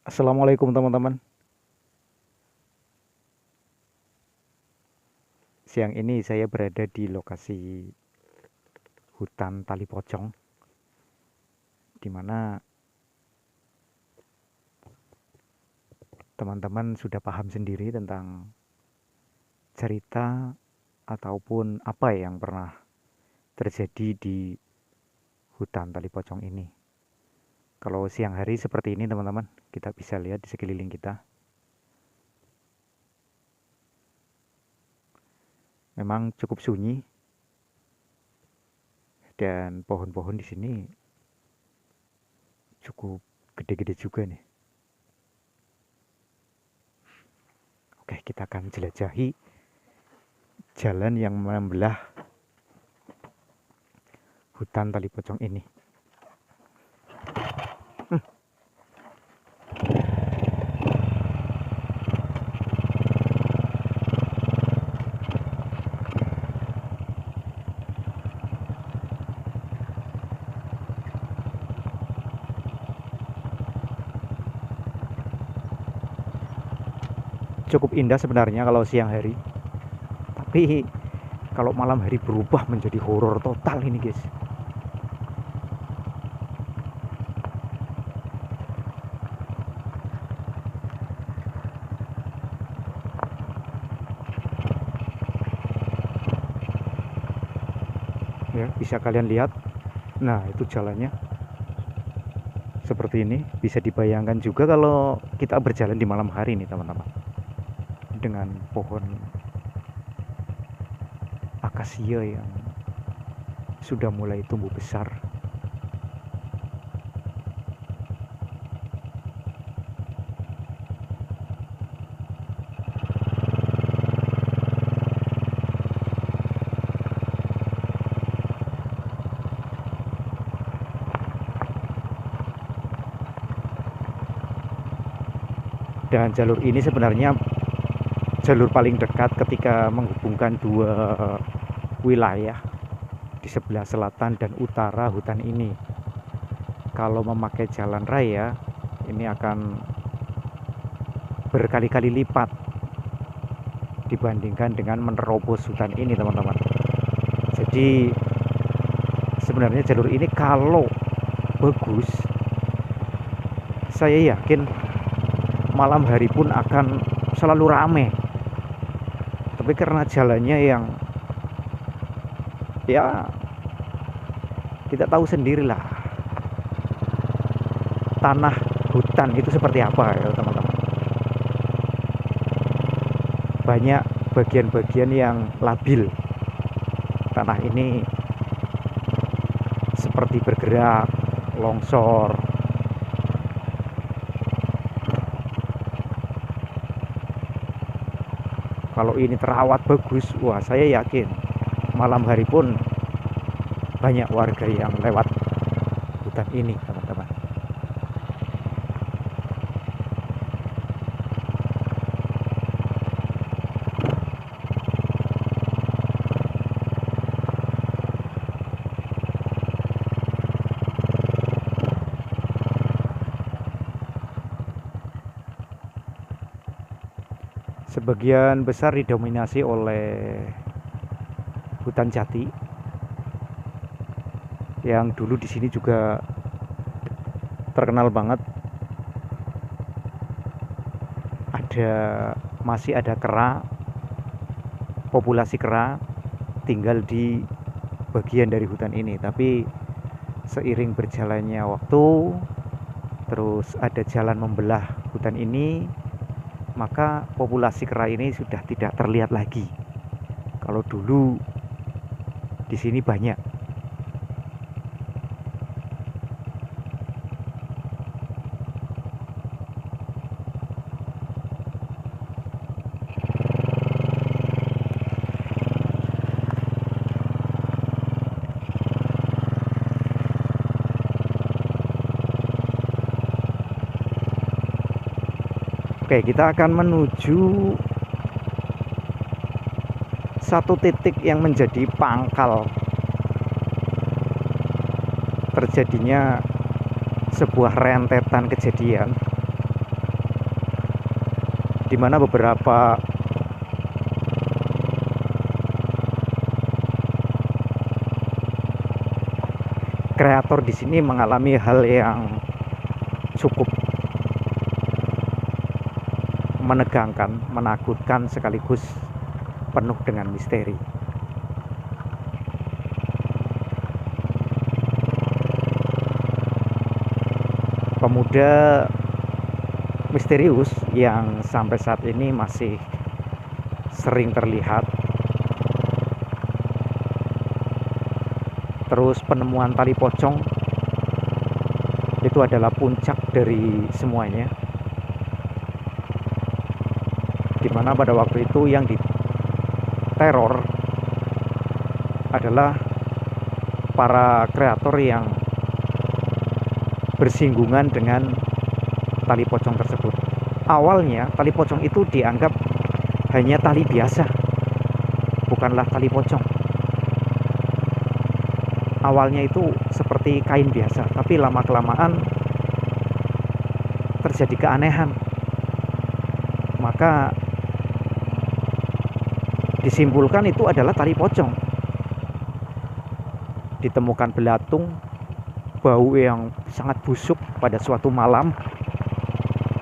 Assalamualaikum teman-teman. Siang ini saya berada di lokasi hutan tali pocong, di mana teman-teman sudah paham sendiri tentang cerita ataupun apa yang pernah terjadi di hutan tali pocong ini. Kalau siang hari seperti ini teman-teman, kita bisa lihat di sekeliling kita. Memang cukup sunyi dan pohon-pohon di sini cukup gede-gede juga nih. Oke, kita akan jelajahi jalan yang membelah hutan tali pocong ini. Cukup indah sebenarnya kalau siang hari, tapi kalau malam hari berubah menjadi horor total ini guys. Ya, bisa kalian lihat. Nah, itu jalannya seperti ini. Bisa dibayangkan juga kalau kita berjalan di malam hari nih teman-teman, dengan pohon akasia yang sudah mulai tumbuh besar. Dan jalur ini sebenarnya jalur paling dekat ketika menghubungkan dua wilayah di sebelah selatan dan utara hutan ini. Kalau memakai jalan raya, ini akan berkali-kali lipat dibandingkan dengan menerobos hutan ini teman-teman. Jadi sebenarnya jalur ini kalau bagus, saya yakin malam hari pun akan selalu rame. Tapi karena jalannya yang ya kita tahu sendirilah, tanah hutan itu seperti apa ya teman-teman. Banyak bagian-bagian yang labil. Tanah ini seperti bergerak, longsor. Kalau ini terawat bagus, wah saya yakin malam hari pun banyak warga yang lewat hutan ini teman-teman. Sebagian besar didominasi oleh hutan jati yang dulu di sini juga terkenal banget. Masih ada kera, populasi kera tinggal di bagian dari hutan ini. Tapi seiring berjalannya waktu, terus ada jalan membelah hutan ini, maka populasi kera ini sudah tidak terlihat lagi. Kalau dulu di sini banyak. Oke, kita akan menuju satu titik yang menjadi pangkal terjadinya sebuah rentetan kejadian di mana beberapa kreator di sini mengalami hal yang cukup menegangkan, menakutkan, sekaligus penuh dengan misteri. Pemuda misterius yang sampai saat ini masih sering terlihat. Terus penemuan tali pocong itu adalah puncak dari semuanya, dimana pada waktu itu yang diteror adalah para kreator yang bersinggungan dengan tali pocong tersebut. Awalnya tali pocong itu dianggap hanya tali biasa, bukanlah tali pocong. Awalnya itu seperti kain biasa, tapi lama-kelamaan terjadi keanehan. Maka disimpulkan itu adalah tali pocong. Ditemukan belatung, bau yang sangat busuk pada suatu malam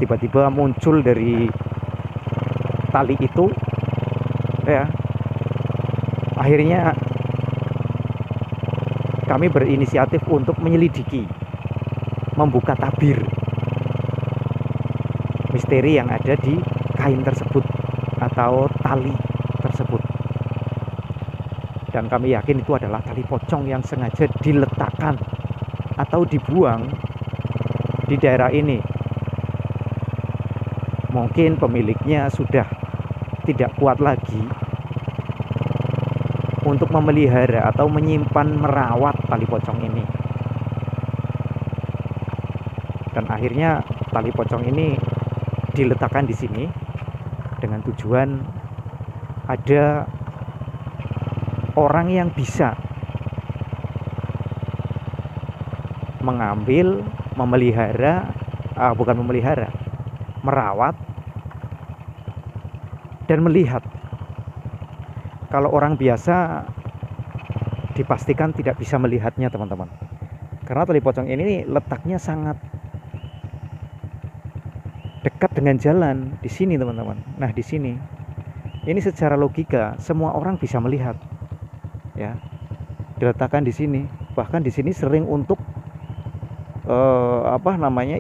tiba-tiba muncul dari tali itu, ya. Akhirnya kami berinisiatif untuk menyelidiki, membuka tabir misteri yang ada di kain tersebut atau tali tersebut. Dan kami yakin itu adalah tali pocong yang sengaja diletakkan atau dibuang di daerah ini. Mungkin pemiliknya sudah tidak kuat lagi untuk memelihara atau menyimpan, merawat tali pocong ini. Dan akhirnya tali pocong ini diletakkan di sini dengan tujuan ada orang yang bisa mengambil, memelihara, merawat dan melihat. Kalau orang biasa dipastikan tidak bisa melihatnya, teman-teman, karena tali pocong ini letaknya sangat dekat dengan jalan di sini, teman-teman. Nah, di sini ini secara logika semua orang bisa melihat, ya, diletakkan di sini. Bahkan di sini sering untuk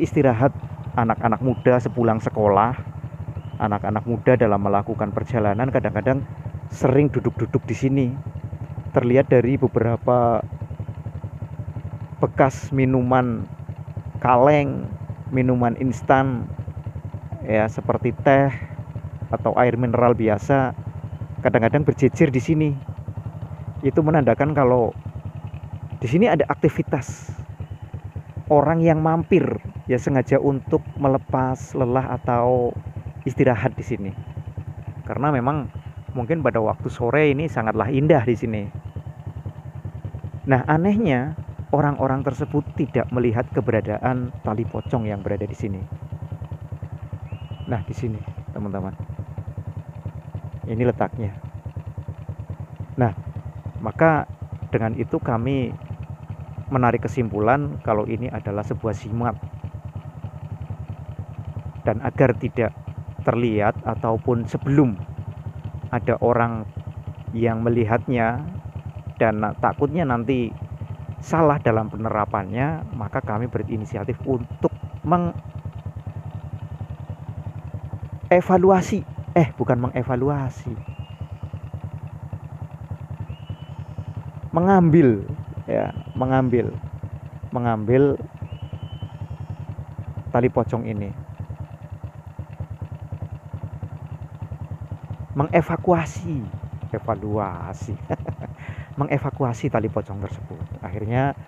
istirahat anak-anak muda sepulang sekolah. Anak-anak muda dalam melakukan perjalanan kadang-kadang sering duduk-duduk di sini. Terlihat dari beberapa bekas minuman kaleng, minuman instan, ya, seperti teh atau air mineral biasa, kadang-kadang berjejer di sini. Itu menandakan kalau di sini ada aktivitas orang yang mampir, ya, sengaja untuk melepas lelah atau istirahat di sini. Karena memang mungkin pada waktu sore ini sangatlah indah di sini. Nah, anehnya orang-orang tersebut tidak melihat keberadaan tali pocong yang berada di sini. Nah, di sini, teman-teman, ini letaknya. Nah, maka dengan itu kami menarik kesimpulan kalau ini adalah sebuah jimat. Dan agar tidak terlihat ataupun sebelum ada orang yang melihatnya dan takutnya nanti salah dalam penerapannya, maka kami berinisiatif untuk mengambil tali pocong ini, mengevakuasi tali pocong tersebut. Akhirnya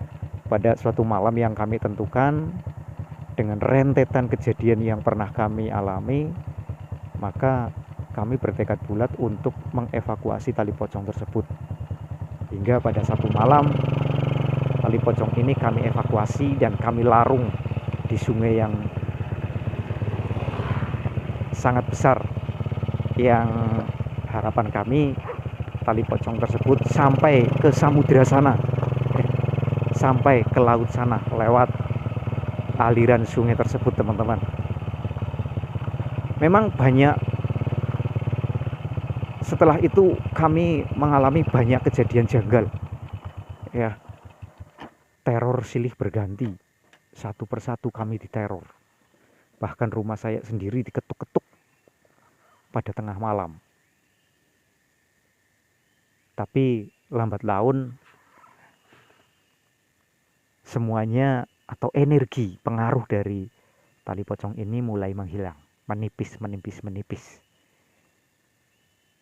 pada suatu malam yang kami tentukan, dengan rentetan kejadian yang pernah kami alami, maka kami bertekad bulat untuk mengevakuasi tali pocong tersebut. Hingga pada satu malam tali pocong ini kami evakuasi dan kami larung di sungai yang sangat besar yang harapan kami tali pocong tersebut sampai ke samudera sana, sampai ke laut sana lewat aliran sungai tersebut, teman-teman. Memang banyak, setelah itu kami mengalami banyak kejadian janggal ya. Teror silih berganti, satu persatu kami diteror. Bahkan rumah saya sendiri diketuk-ketuk pada tengah malam. Tapi lambat laun semuanya atau energi pengaruh dari tali pocong ini mulai menghilang, menipis.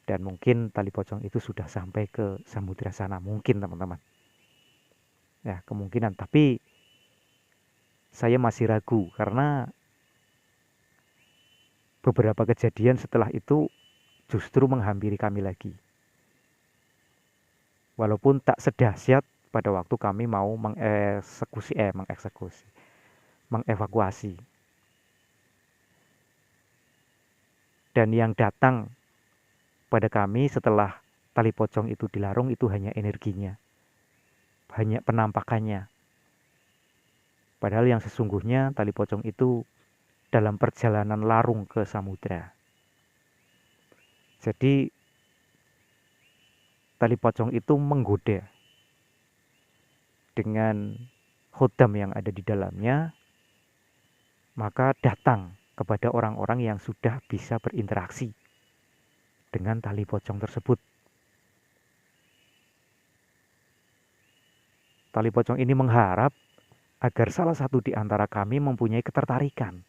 Dan mungkin tali pocong itu sudah sampai ke samudera sana, mungkin teman-teman. Ya, kemungkinan, tapi saya masih ragu karena beberapa kejadian setelah itu justru menghampiri kami lagi. Walaupun tak sedahsyat pada waktu kami mau mengevakuasi. Dan yang datang pada kami setelah tali pocong itu dilarung itu hanya energinya, hanya penampakannya. Padahal yang sesungguhnya tali pocong itu dalam perjalanan larung ke samudera. Jadi tali pocong itu menggoda dengan khodam yang ada di dalamnya, maka datang kepada orang-orang yang sudah bisa berinteraksi dengan tali pocong tersebut. Tali pocong ini mengharap agar salah satu di antara kami mempunyai ketertarikan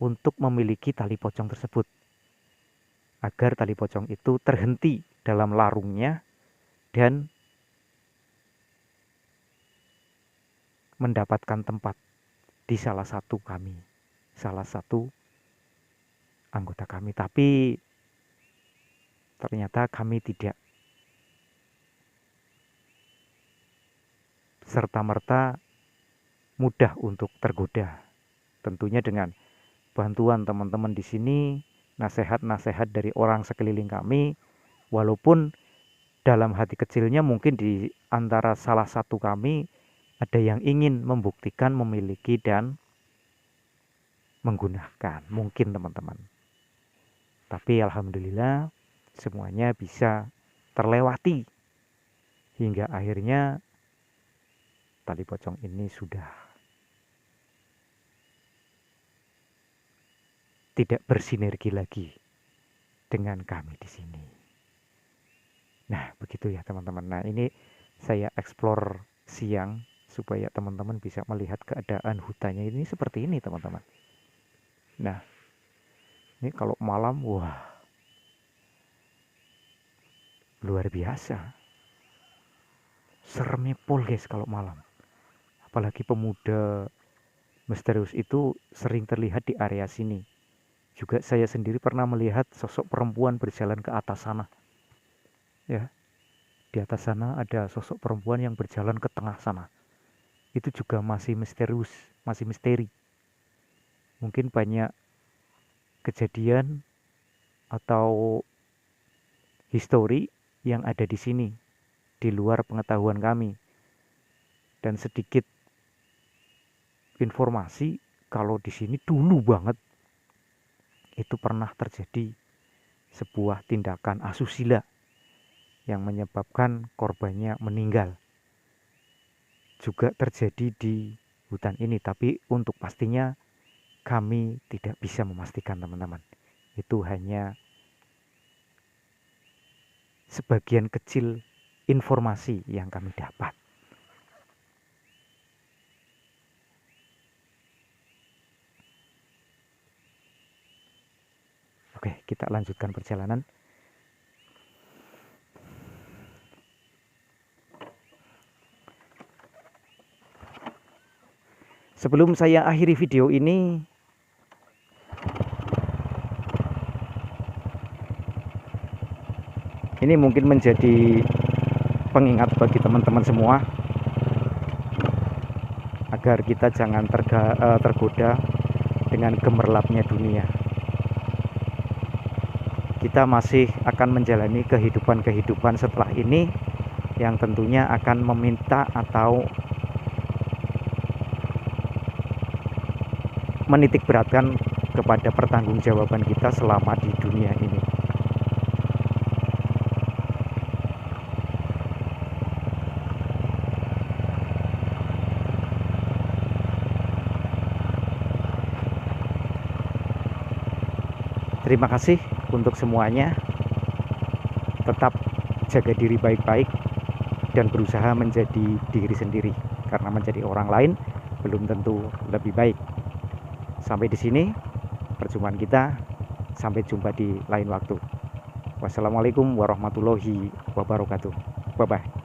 untuk memiliki tali pocong tersebut, agar tali pocong itu terhenti dalam larungnya dan mendapatkan tempat di salah satu anggota kami. Tapi ternyata kami tidak serta-merta mudah untuk tergoda. Tentunya dengan bantuan teman-teman di sini, nasihat-nasihat dari orang sekeliling kami, walaupun dalam hati kecilnya mungkin di antara salah satu kami ada yang ingin membuktikan memiliki dan menggunakan, mungkin teman-teman. Tapi alhamdulillah semuanya bisa terlewati hingga akhirnya tali pocong ini sudah tidak bersinergi lagi dengan kami di sini. Nah, begitu ya teman-teman. Nah, ini saya explore siang supaya teman-teman bisa melihat keadaan hutannya ini seperti ini, teman-teman. Nah, ini kalau malam, wah, luar biasa. Seremnya pol guys kalau malam. Apalagi pemuda misterius itu sering terlihat di area sini. Juga saya sendiri pernah melihat sosok perempuan berjalan ke atas sana. Ya, di atas sana ada sosok perempuan yang berjalan ke tengah sana. Itu juga masih misterius, masih misteri. Mungkin banyak kejadian atau histori yang ada di sini, di luar pengetahuan kami. Dan sedikit informasi kalau di sini dulu banget itu pernah terjadi sebuah tindakan asusila yang menyebabkan korbannya meninggal. Juga terjadi di hutan ini, tapi untuk pastinya kami tidak bisa memastikan teman-teman. Itu hanya sebagian kecil informasi yang kami dapat. Oke, kita lanjutkan perjalanan. Sebelum saya akhiri video ini, ini mungkin menjadi pengingat bagi teman-teman semua agar kita jangan tergoda dengan gemerlapnya dunia. kita masih akan menjalani kehidupan setelah ini yang tentunya akan meminta atau menitik beratkan kepada pertanggungjawaban kita selama di dunia ini. Terima kasih untuk semuanya. Tetap jaga diri baik-baik dan berusaha menjadi diri sendiri, karena menjadi orang lain belum tentu lebih baik. Sampai di sini perjumpaan kita, sampai jumpa di lain waktu. Wassalamualaikum warahmatullahi wabarakatuh. Bye bye.